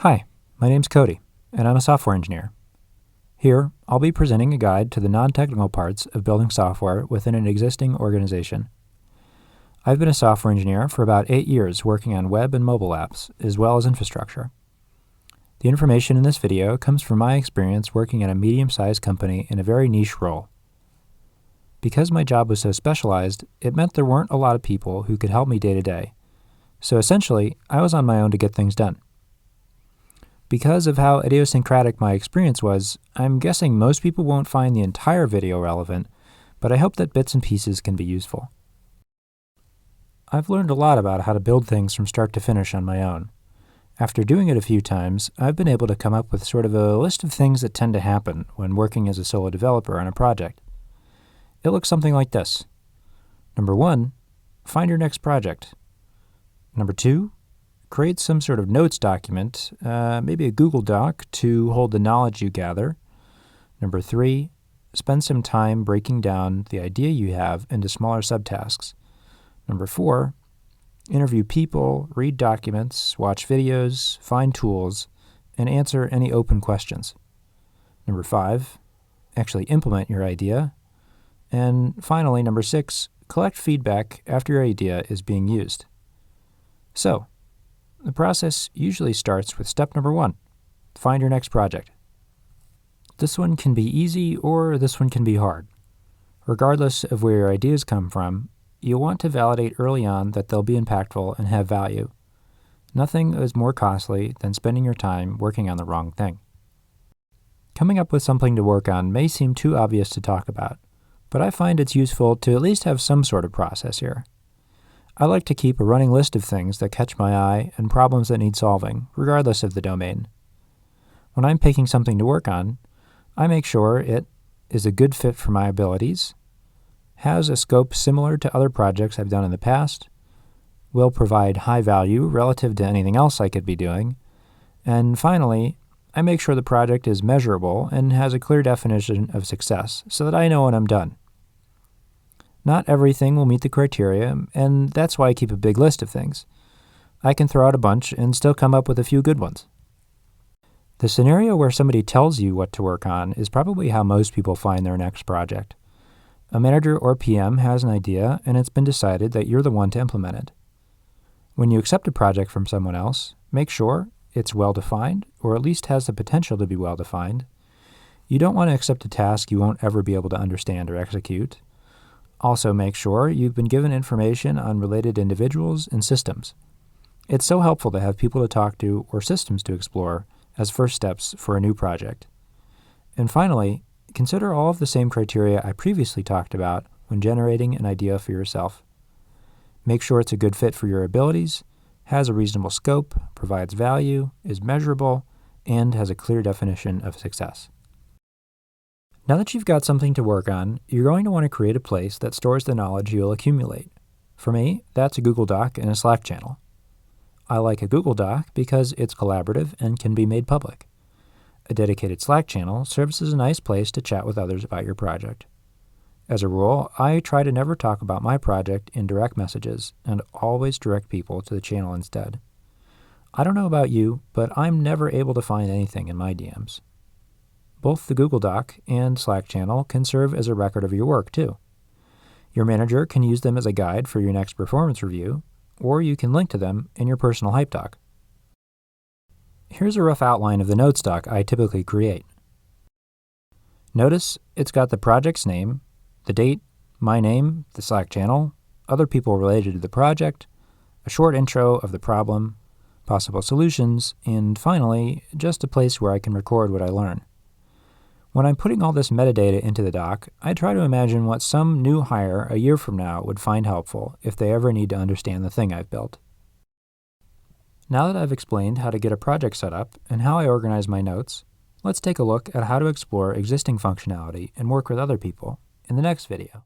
Hi, my name's Cody, and I'm a software engineer. Here, I'll be presenting a guide to the non-technical parts of building software within an existing organization. I've been a software engineer for about 8 years working on web and mobile apps, as well as infrastructure. The information in this video comes from my experience working at a medium-sized company in a very niche role. Because my job was so specialized, it meant there weren't a lot of people who could help me day to day. So essentially, I was on my own to get things done. Because of how idiosyncratic my experience was, I'm guessing most people won't find the entire video relevant, but I hope that bits and pieces can be useful. I've learned a lot about how to build things from start to finish on my own. After doing it a few times, I've been able to come up with sort of a list of things that tend to happen when working as a solo developer on a project. It looks something like this. Number 1, find your next project. Number 2, create some sort of notes document, maybe a Google Doc, to hold the knowledge you gather. Number 3, spend some time breaking down the idea you have into smaller subtasks. Number 4, interview people, read documents, watch videos, find tools, and answer any open questions. Number 5, actually implement your idea. And finally, number 6, collect feedback after your idea is being used. So, the process usually starts with step number 1, find your next project. This one can be easy or this one can be hard. Regardless of where your ideas come from, you'll want to validate early on that they'll be impactful and have value. Nothing is more costly than spending your time working on the wrong thing. Coming up with something to work on may seem too obvious to talk about, but I find it's useful to at least have some sort of process here. I like to keep a running list of things that catch my eye and problems that need solving, regardless of the domain. When I'm picking something to work on, I make sure it is a good fit for my abilities, has a scope similar to other projects I've done in the past, will provide high value relative to anything else I could be doing, and finally, I make sure the project is measurable and has a clear definition of success so that I know when I'm done. Not everything will meet the criteria, and that's why I keep a big list of things. I can throw out a bunch and still come up with a few good ones. The scenario where somebody tells you what to work on is probably how most people find their next project. A manager or PM has an idea, and it's been decided that you're the one to implement it. When you accept a project from someone else, make sure it's well-defined, or at least has the potential to be well-defined. You don't want to accept a task you won't ever be able to understand or execute. Also, make sure you've been given information on related individuals and systems. It's so helpful to have people to talk to or systems to explore as first steps for a new project. And finally, consider all of the same criteria I previously talked about when generating an idea for yourself. Make sure it's a good fit for your abilities, has a reasonable scope, provides value, is measurable, and has a clear definition of success. Now that you've got something to work on, you're going to want to create a place that stores the knowledge you'll accumulate. For me, that's a Google Doc and a Slack channel. I like a Google Doc because it's collaborative and can be made public. A dedicated Slack channel serves as a nice place to chat with others about your project. As a rule, I try to never talk about my project in direct messages and always direct people to the channel instead. I don't know about you, but I'm never able to find anything in my DMs. Both the Google Doc and Slack channel can serve as a record of your work, too. Your manager can use them as a guide for your next performance review, or you can link to them in your personal hype doc. Here's a rough outline of the notes doc I typically create. Notice it's got the project's name, the date, my name, the Slack channel, other people related to the project, a short intro of the problem, possible solutions, and finally, just a place where I can record what I learn. When I'm putting all this metadata into the doc, I try to imagine what some new hire a year from now would find helpful if they ever need to understand the thing I've built. Now that I've explained how to get a project set up and how I organize my notes, let's take a look at how to explore existing functionality and work with other people in the next video.